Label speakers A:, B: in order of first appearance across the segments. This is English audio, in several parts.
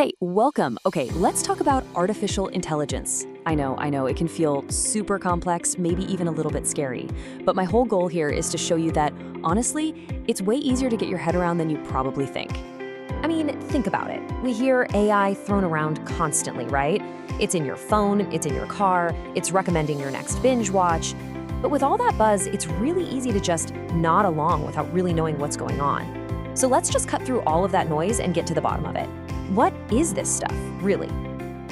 A: Hey, welcome. Okay, let's talk about artificial intelligence. I know, it can feel super complex, maybe even a little bit scary. But my whole goal here is to show you that, honestly, it's way easier to get your head around than you probably think. I mean, think about it. We hear AI thrown around constantly, right? It's in your phone, it's in your car, it's recommending your next binge watch. But with all that buzz, it's really easy to just nod along without really knowing what's going on. So let's just cut through all of that noise and get to the bottom of it. What is this stuff, really?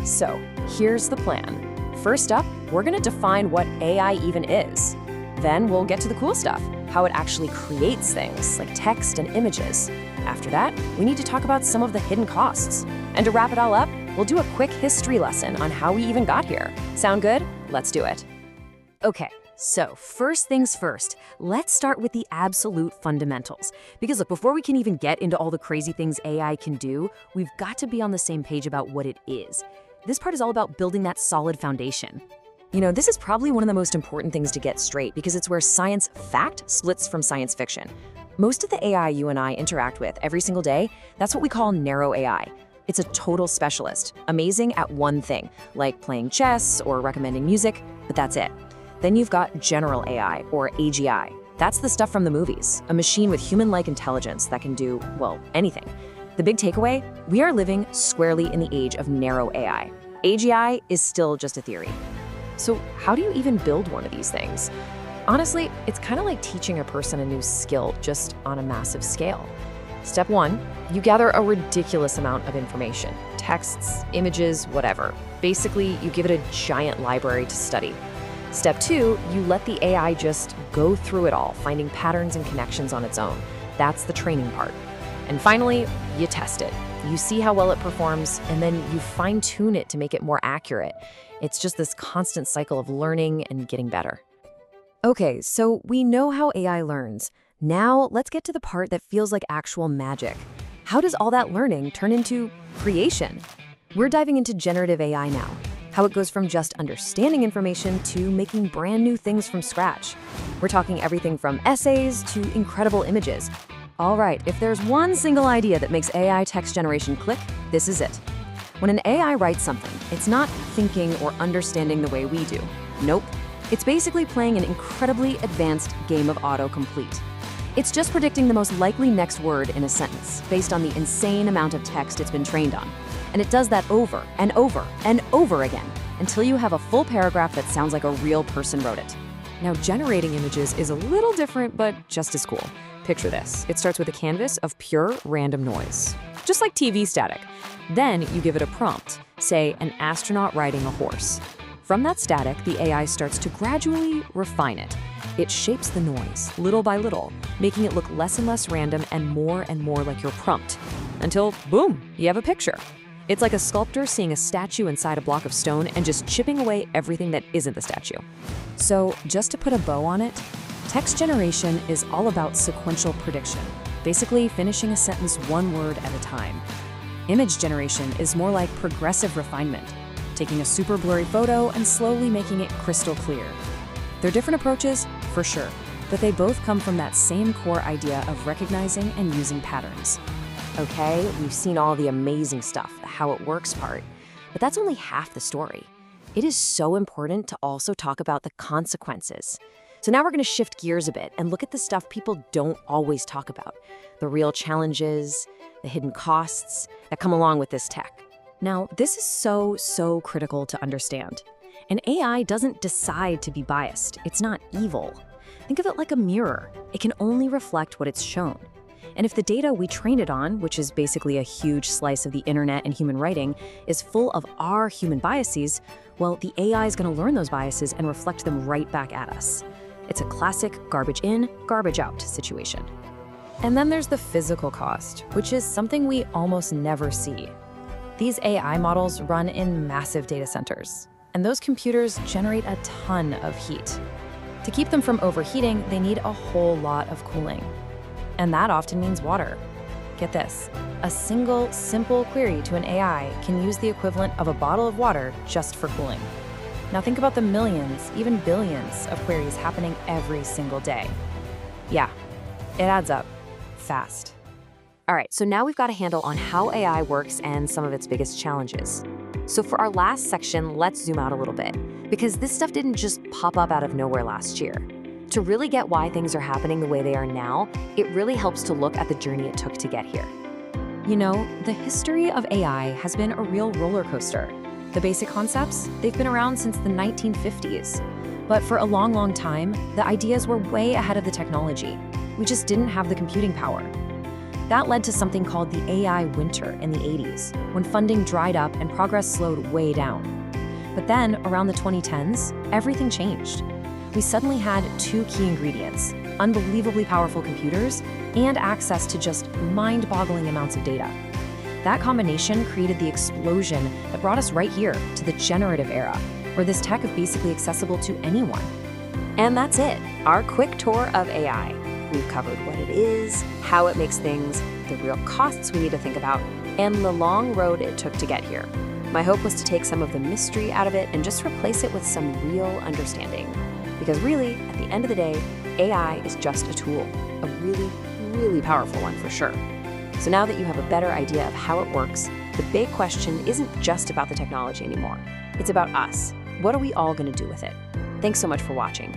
A: So, here's the plan. First up, we're gonna define what AI even is. Then we'll get to the cool stuff, how it actually creates things, like text and images. After that, we need to talk about some of the hidden costs. And to wrap it all up, we'll do a quick history lesson on how we even got here. Sound good? Let's do it. Okay. So first things first, let's start with the absolute fundamentals. Because look, before we can even get into all the crazy things AI can do, we've got to be on the same page about what it is. This part is all about building that solid foundation. You know, this is probably one of the most important things to get straight because it's where science fact splits from science fiction. Most of the AI you and I interact with every single day, that's what we call narrow AI. It's a total specialist, amazing at one thing, like playing chess or recommending music, but that's it. Then you've got general AI, or AGI. That's the stuff from the movies, a machine with human-like intelligence that can do, well, anything. The big takeaway? We are living squarely in the age of narrow AI. AGI is still just a theory. So how do you even build one of these things? Honestly, it's kind of like teaching a person a new skill, just on a massive scale. Step one, you gather a ridiculous amount of information. Texts, images, whatever. Basically, you give it a giant library to study. Step two, you let the AI just go through it all, finding patterns and connections on its own. That's the training part. And finally, you test it. You see how well it performs, and then you fine-tune it to make it more accurate. It's just this constant cycle of learning and getting better. Okay, so we know how AI learns. Now, let's get to the part that feels like actual magic. How does all that learning turn into creation? We're diving into generative AI now. How it goes from just understanding information to making brand new things from scratch. We're talking everything from essays to incredible images. All right, if there's one single idea that makes AI text generation click, this is it. When an AI writes something, it's not thinking or understanding the way we do. Nope. It's basically playing an incredibly advanced game of autocomplete. It's just predicting the most likely next word in a sentence based on the insane amount of text it's been trained on. And it does that over and over and over again until you have a full paragraph that sounds like a real person wrote it. Now, generating images is a little different, but just as cool. Picture this. It starts with a canvas of pure random noise, just like TV static. Then you give it a prompt, say an astronaut riding a horse. From that static, the AI starts to gradually refine it. It shapes the noise, little by little, making it look less and less random and more like your prompt. Until, boom, you have a picture. It's like a sculptor seeing a statue inside a block of stone and just chipping away everything that isn't the statue. So, just to put a bow on it, text generation is all about sequential prediction, basically finishing a sentence one word at a time. Image generation is more like progressive refinement, taking a super blurry photo and slowly making it crystal clear. They're different approaches, for sure, but they both come from that same core idea of recognizing and using patterns. Okay, we've seen all the amazing stuff, the how it works part, but that's only half the story. It is so important to also talk about the consequences. So now we're going to shift gears a bit and look at the stuff people don't always talk about, the real challenges, the hidden costs that come along with this tech. Now, this is so critical to understand. An AI doesn't decide to be biased. It's not evil. Think of it like a mirror. It can only reflect what it's shown. And if the data we trained it on, which is basically a huge slice of the internet and human writing, is full of our human biases, well, the AI is going to learn those biases and reflect them right back at us. It's a classic garbage in, garbage out situation. And then there's the physical cost, which is something we almost never see. These AI models run in massive data centers, and those computers generate a ton of heat. To keep them from overheating, they need a whole lot of cooling. And that often means water. Get this, a single, simple query to an AI can use the equivalent of a bottle of water just for cooling. Now think about the millions, even billions of queries happening every single day. Yeah, it adds up fast. All right, so now we've got a handle on how AI works and some of its biggest challenges. So for our last section, let's zoom out a little bit, because this stuff didn't just pop up out of nowhere last year. To really get why things are happening the way they are now, it really helps to look at the journey it took to get here. You know, the history of AI has been a real roller coaster. The basic concepts, they've been around since the 1950s. But for a long, long time, the ideas were way ahead of the technology. We just didn't have the computing power. That led to something called the AI winter in the 80s, when funding dried up and progress slowed way down. But then, around the 2010s, everything changed. We suddenly had two key ingredients: unbelievably powerful computers and access to just mind-boggling amounts of data. That combination created the explosion that brought us right here to the generative era, where this tech is basically accessible to anyone. And that's it, our quick tour of AI. We've covered what it is, how it makes things, the real costs we need to think about, and the long road it took to get here. My hope was to take some of the mystery out of it and just replace it with some real understanding. Because really, at the end of the day, AI is just a tool, a really, really powerful one for sure. So now that you have a better idea of how it works, the big question isn't just about the technology anymore. It's about us. What are we all going to do with it? Thanks so much for watching.